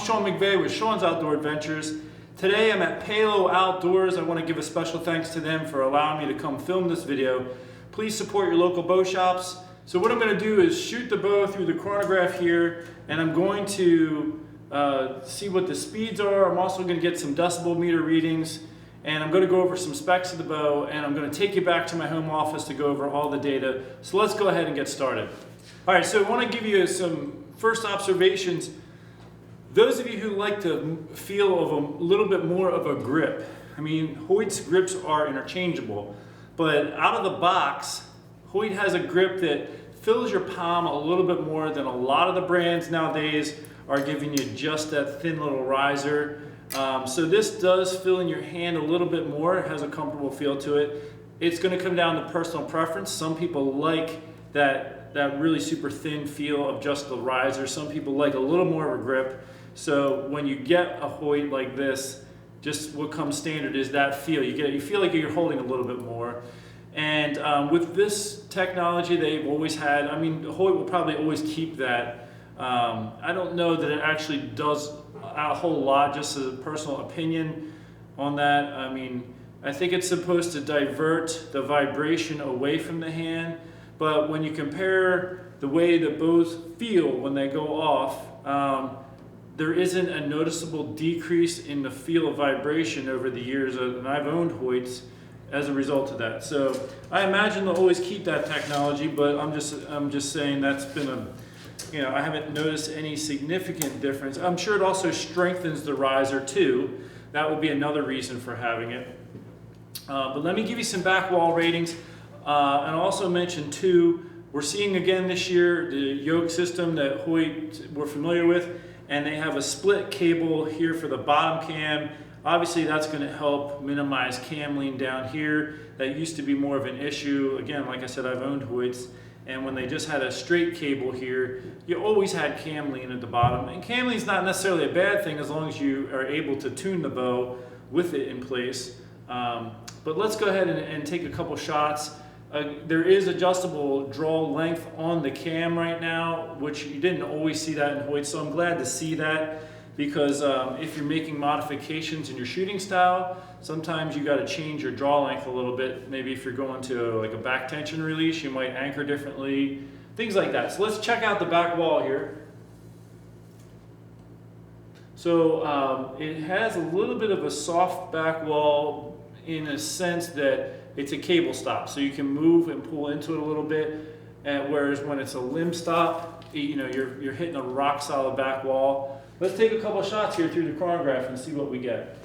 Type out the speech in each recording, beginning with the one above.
Sean McVeigh with Sean's Outdoor Adventures. Today I'm at Palo Outdoors. I want to give a special thanks to them for allowing me to come film this video. Please support your local bow shops. So what I'm going to do is shoot the bow through the chronograph here, and I'm going to see what the speeds are. I'm also going to get some decibel meter readings, and I'm going to go over some specs of the bow, and I'm going to take you back to my home office to go over all the data. So let's go ahead and get started. All right, so I want to give you some first observations. Those of you who like the feel of a little bit more of a grip, I mean, Hoyt's grips are interchangeable, but out of the box, Hoyt has a grip that fills your palm a little bit more than a lot of the brands nowadays are giving you just that thin little riser. So this does fill in your hand a little bit more. It has a comfortable feel to it. It's going to come down to personal preference. Some people like that really super thin feel of just the riser. Some people like a little more of a grip. So when you get a Hoyt like this, just what comes standard is that feel. You feel like you're holding a little bit more. And with this technology they've always had, I mean, Hoyt will probably always keep that. I don't know that it actually does a whole lot, just as a personal opinion on that. I mean, I think it's supposed to divert the vibration away from the hand, but when you compare the way the bows feel when they go off, there isn't a noticeable decrease in the feel of vibration over the years, and I've owned Hoyts as a result of that. So I imagine they'll always keep that technology, but I'm just saying that's been I haven't noticed any significant difference. I'm sure it also strengthens the riser too. That would be another reason for having it. But let me give you some back wall ratings, and also mention too, we're seeing again this year the yoke system that Hoyt we're familiar with, and they have a split cable here for the bottom cam. Obviously that's going to help minimize cam lean down here. That used to be more of an issue. Again, like I said, I've owned Hoyts, and when they just had a straight cable here, you always had cam lean at the bottom. And cam lean is not necessarily a bad thing as long as you are able to tune the bow with it in place. But let's go ahead and take a couple shots. There is adjustable draw length on the cam right now, which you didn't always see that in Hoyt, so I'm glad to see that, because if you're making modifications in your shooting style, sometimes you got to change your draw length a little bit. Maybe if you're going to like a back tension release, you might anchor differently, things like that. So let's check out the back wall here. So it has a little bit of a soft back wall in a sense that it's a cable stop, so you can move and pull into it a little bit, whereas when it's a limb stop, you're hitting a rock solid back wall. Let's take a couple of shots here through the chronograph and see what we get.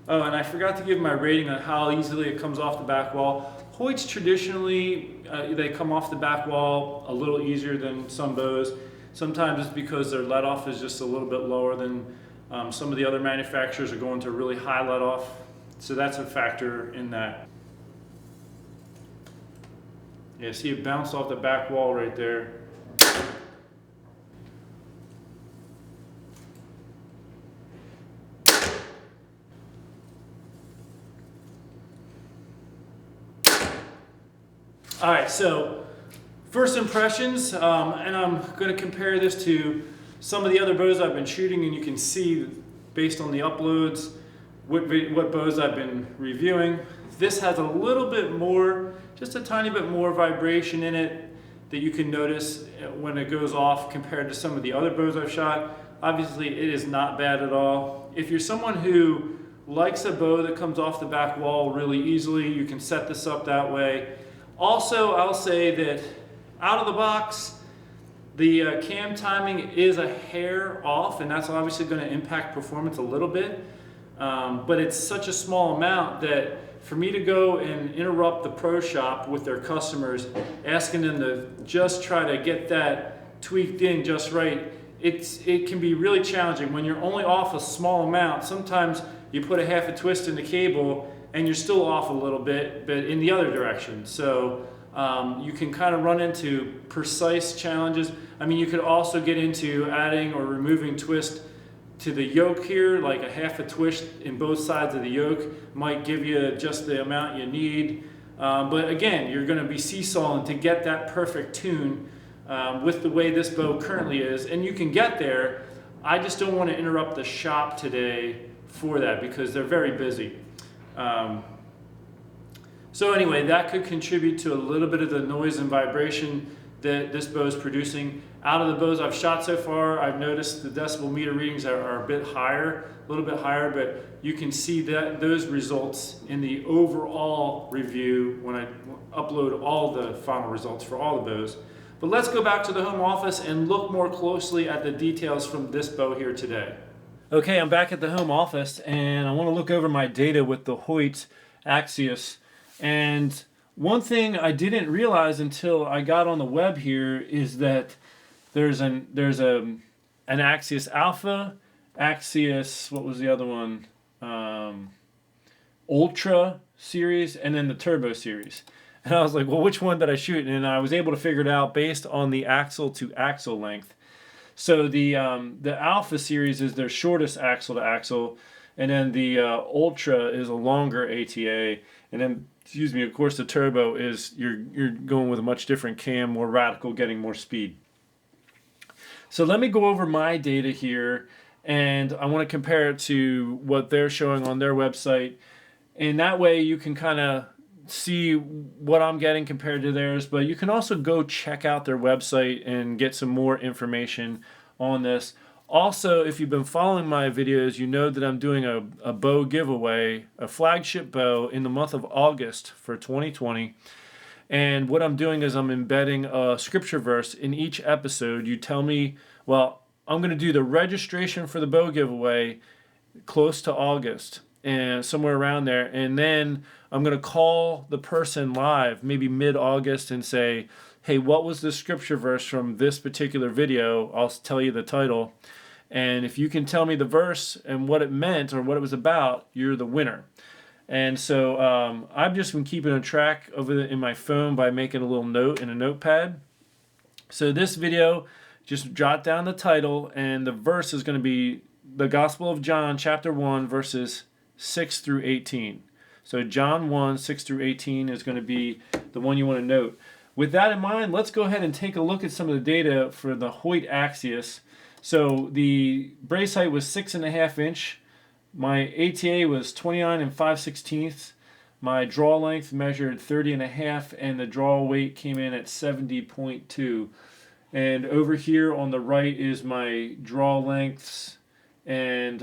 Oh, and I forgot to give my rating on how easily it comes off the back wall. Hoyts traditionally, they come off the back wall a little easier than some bows. Sometimes it's because their let off is just a little bit lower than some of the other manufacturers are going to a really high let off. So that's a factor in that. Yeah, see it bounced off the back wall right there. All right, so first impressions, and I'm going to compare this to some of the other bows I've been shooting, and you can see based on the uploads what bows I've been reviewing. This has a little bit more, just a tiny bit more vibration in it that you can notice when it goes off compared to some of the other bows I've shot. Obviously it is not bad at all. If you're someone who likes a bow that comes off the back wall really easily, you can set this up that way. Also, I'll say that out of the box, the cam timing is a hair off, and that's obviously going to impact performance a little bit. But it's such a small amount that for me to go and interrupt the pro shop with their customers, asking them to just try to get that tweaked in just right, it can be really challenging. When you're only off a small amount, sometimes you put a half a twist in the cable and you're still off a little bit, but in the other direction. So you can kind of run into precise challenges. I mean, you could also get into adding or removing twist to the yoke here, like a half a twist in both sides of the yoke might give you just the amount you need. But again, you're going to be seesawing to get that perfect tune. with the way this bow currently is, and you can get there. I just don't want to interrupt the shop today for that because they're very busy. So anyway, that could contribute to a little bit of the noise and vibration that this bow is producing. Out of the bows I've shot so far, I've noticed the decibel meter readings are a bit higher, a little bit higher, but you can see that those results in the overall review when I upload all the final results for all the bows. But let's go back to the home office and look more closely at the details from this bow here today. Okay, I'm back at the home office and I want to look over my data with the Hoyt Axius. And one thing I didn't realize until I got on the web here is that there's an Axius Alpha, Axius, what was the other one? Ultra series, and then the Turbo series. And I was like, well, which one did I shoot? And I was able to figure it out based on the axle to axle length. So the Alpha series is their shortest axle to axle, and then the Ultra is a longer ATA, and then, excuse me, of course the Turbo is you're going with a much different cam, more radical, getting more speed. So let me go over my data here, and I want to compare it to what they're showing on their website, and that way you can kind of see what I'm getting compared to theirs, but you can also go check out their website and get some more information on this. Also, if you've been following my videos, you know that I'm doing a bow giveaway, a flagship bow in the month of August for 2020. And what I'm doing is I'm embedding a scripture verse in each episode. You tell me, well, I'm going to do the registration for the bow giveaway close to August and somewhere around there, and then I'm going to call the person live maybe mid-August and say, hey, what was the scripture verse from this particular video? I'll tell you the title, and if you can tell me the verse and what it meant or what it was about, you're the winner. And so I've just been keeping a track in my phone by making a little note in a notepad. So this video, just jot down the title, and the verse is going to be the Gospel of John, chapter 1, verses 6 through 18. So John 1, 6 through 18 is going to be the one you want to note. With that in mind, let's go ahead and take a look at some of the data for the Hoyt Axius. So the brace height was 6.5 inch. My ATA was 29 5/16. My draw length measured 30.5, and the draw weight came in at 70.2. And over here on the right is my draw lengths and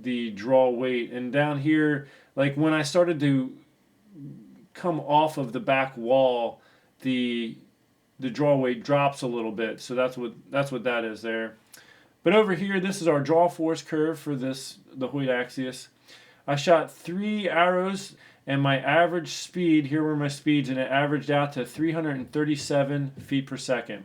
the draw weight. And down here, like when I started to come off of the back wall, the draw weight drops a little bit. So that's what that is there. But over here, this is our draw force curve for the Hoyt Axius. I shot 3 arrows, and my average speed, here were my speeds, and it averaged out to 337 feet per second.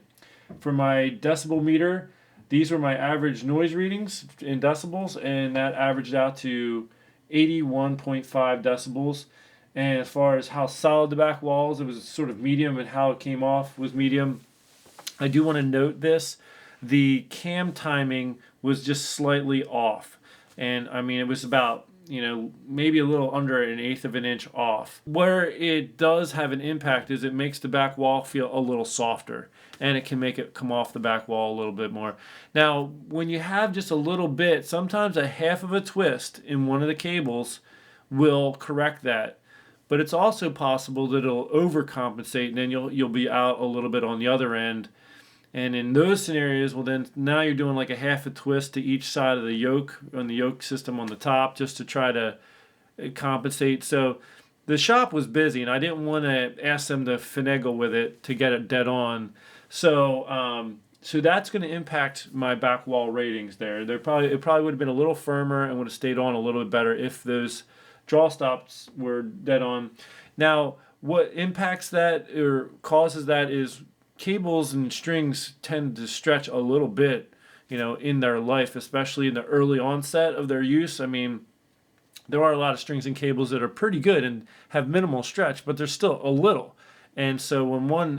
For my decibel meter, these were my average noise readings in decibels, and that averaged out to 81.5 decibels. And as far as how solid the back walls, it was sort of medium, and how it came off was medium. I do want to note this. The cam timing was just slightly off. And I mean, it was about, maybe a little under 1/8 of an inch off. Where it does have an impact is it makes the back wall feel a little softer, and it can make it come off the back wall a little bit more. Now, when you have just a little bit, sometimes a half of a twist in one of the cables will correct that. But it's also possible that it'll overcompensate, and then you'll be out a little bit on the other end. And in those scenarios, well, then now you're doing like a half a twist to each side of the yoke, on the yoke system on the top, just to try to compensate. So the shop was busy, and I didn't want to ask them to finagle with it to get it dead on. So so that's going to impact my back wall ratings there. It probably would have been a little firmer and would have stayed on a little bit better if those draw stops were dead on. Now, what impacts that or causes that is cables and strings tend to stretch a little bit, in their life, especially in the early onset of their use. I mean, there are a lot of strings and cables that are pretty good and have minimal stretch, but they're still a little. And so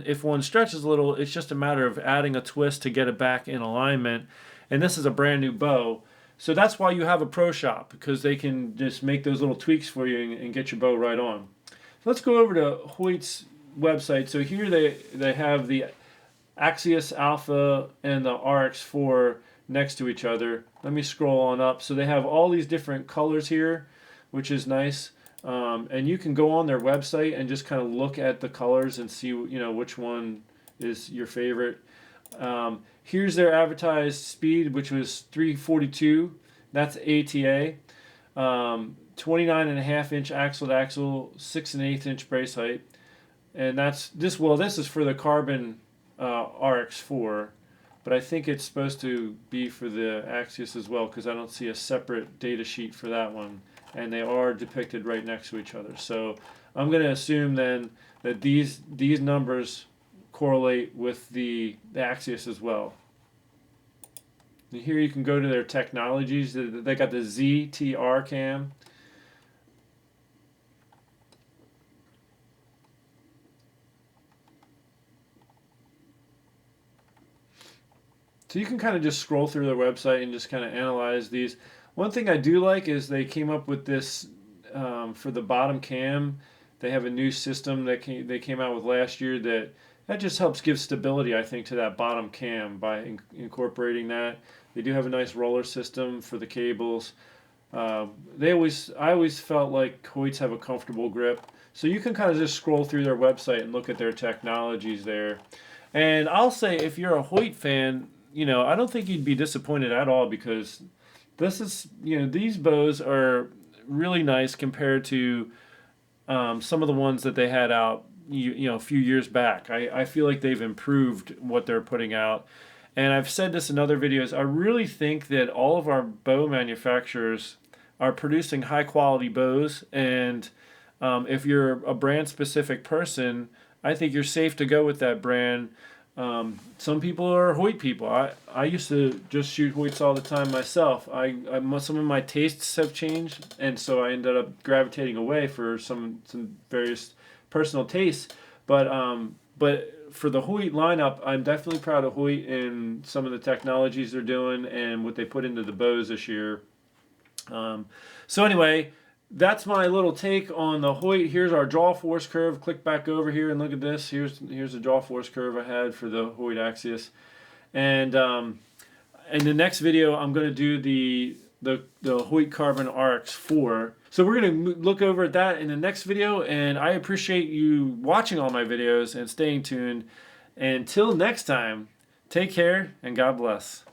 if one stretches a little, it's just a matter of adding a twist to get it back in alignment. And this is a brand new bow. So that's why you have a pro shop, because they can just make those little tweaks for you and get your bow right on. So let's go over to Hoyt's website. So here they have the Axius Alpha and the RX4 next to each other. Let me scroll on up. So they have all these different colors here, which is nice. And you can go on their website and just kind of look at the colors and see, which one is your favorite. Here's their advertised speed, which was 342. That's ATA. 29.5-inch axle to axle, 6 1/8-inch brace height, and that's this. Well, this is for the carbon RX4, but I think it's supposed to be for the Axius as well because I don't see a separate data sheet for that one, and they are depicted right next to each other. So I'm going to assume then that these numbers correlate with the Axius as well. And here you can go to their technologies. They got the ZTR cam. So you can kind of just scroll through their website and just kind of analyze these. One thing I do like is they came up with this for the bottom cam. They have a new system that they came out with last year that just helps give stability, I think, to that bottom cam by incorporating that. They do have a nice roller system for the cables. I always felt like Hoyts have a comfortable grip. So you can kind of just scroll through their website and look at their technologies there. And I'll say, if you're a Hoyt fan, I don't think you'd be disappointed at all because this is, these bows are really nice compared to some of the ones that they had out, a few years back. I feel like they've improved what they're putting out. And I've said this in other videos, I really think that all of our bow manufacturers are producing high quality bows. And if you're a brand specific person, I think you're safe to go with that brand. Some people are Hoyt people. I used to just shoot Hoyts all the time myself. Some of my tastes have changed, and so I ended up gravitating away for some various personal tastes. But for the Hoyt lineup, I'm definitely proud of Hoyt and some of the technologies they're doing and what they put into the bows this year. So anyway, that's my little take on the Hoyt. Here's our draw force curve. Click back over here and look at this. Here's the draw force curve I had for the Hoyt Axius. And in the next video, I'm going to do the Hoyt Carbon RX4. So we're going to look over at that in the next video. And I appreciate you watching all my videos and staying tuned. Until next time, take care and God bless.